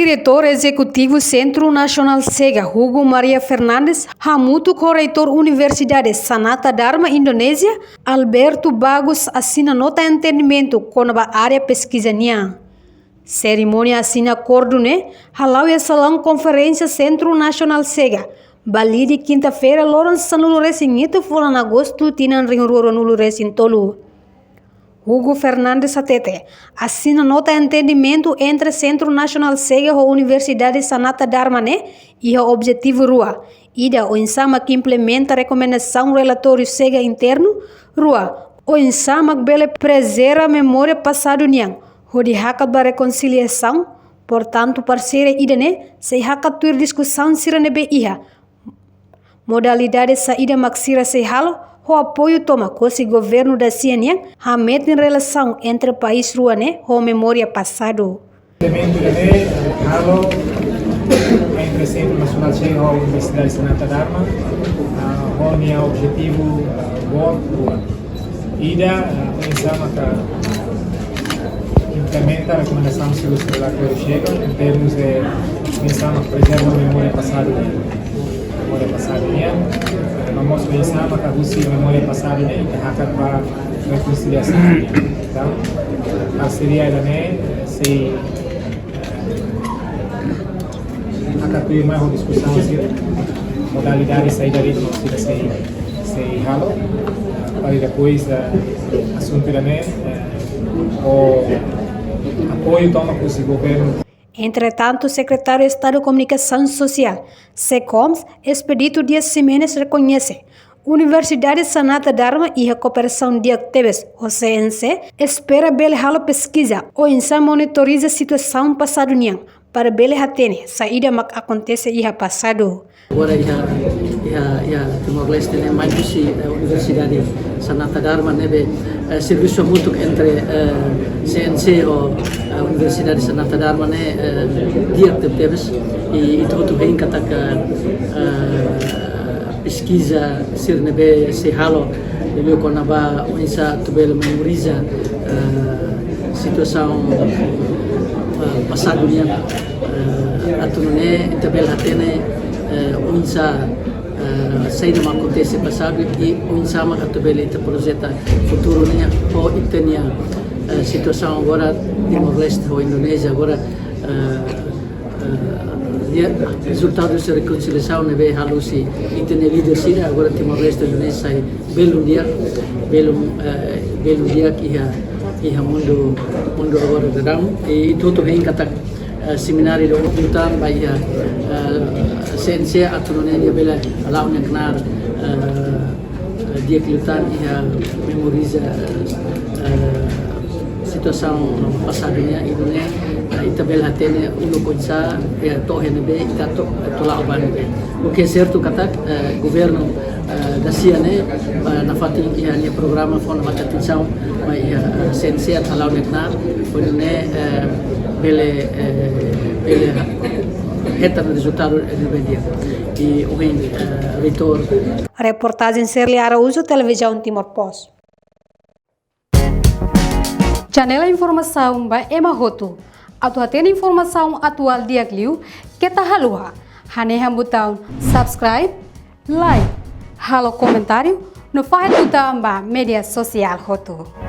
Diretor Executivo Centro Nacional SEGA, Hugo Maria Fernandes, Hamutu co-reitor Universidade Sanata Dharma, Indonésia, Alberto Bagos, assina nota de entendimento com a área pesquisa NIA. Cerimônia assina acordo, halau e salão conferência Centro Nacional SEGA. Bali de quinta-feira, Lawrence Sanulures em Ito, em agosto, tinan rinruro nulures em Tolu. Hugo Fernandes Atete assina nota de entendimento entre Centro Nacional SEGA e a Universidade Sanata Dharma e o objetivo RUA. Ida o insama que implementa a recomendação relatório SEGA interno RUA. O insama que bele preserva a memória passado niang. O de haka da reconciliação, portanto, parceira ida se haka tuir discussão siranebe iha. Modalidade saída maxira se halo, o apoio toma com o governo da Ciência, a meta em relação entre o país rua, a memória passado. Elemento halo entre o Centro Nacional SEGA e a Universidade Sanata Dharma, onde o objetivo rua. Ida pensamos que implementa a recomendação do relatório SEGA em termos de pensamos preservar a memória passada. Vamos pensar que a Rússia memória passada e que haka para reconciliação. Então, parceria se haka tuir mais uma discussão modalidade saída de se halo para depois assunto o apoio toma com o governo. Entretanto, o secretário de Estado de Comunicação Social, SECOMS, Expedito Dias Ximenes, reconhece Universidade Sanata Dharma e a Cooperação de Actives, o CNC, espera bele halo pesquisa ou insa monitoriza a situação passado niang para bele hatene saída mak acontece iha passado. Agora Timor-Leste mais a Universidade Sanata Dharma nebe serviço mútuo entre CNC e a Universidade Sanata Dharma dia actives e itu bem kata pesquisa sir nebe se halo nebe konaba unsa tubel memoriza situação passado niang atunne tabel hatene unsa saída uma acontece passado e unsa ma atubel ita projeto futuro nia o itania situação agora Timor-Leste ou Indonésia agora resultado dessa reconciliação neve halusi itene leadership agora Timor-Leste e Indonésia sai belo dia que ia mundo agora dalam e tudo bem kata seminário do Hutan by CNC aturannya dia bela alaunya kenar dia kelutan ia memoriza situação passadanya ibunya itabel hatene ulu konsa ya tohene be itato tola uban be o que é certo kata governo da Ciane na fati ia programa fona matatinsaw mai CNC alaunya kenar onne bele retorno resultado do dia e o reitor. Reportagem Serli Araújo, Televisão Timor Post. Janela informação ba Emahoto. Atual tem informação atual dia Clio que tá halua. Haneha botão subscribe, like, halo comentário no faz botão ba media social Hoto.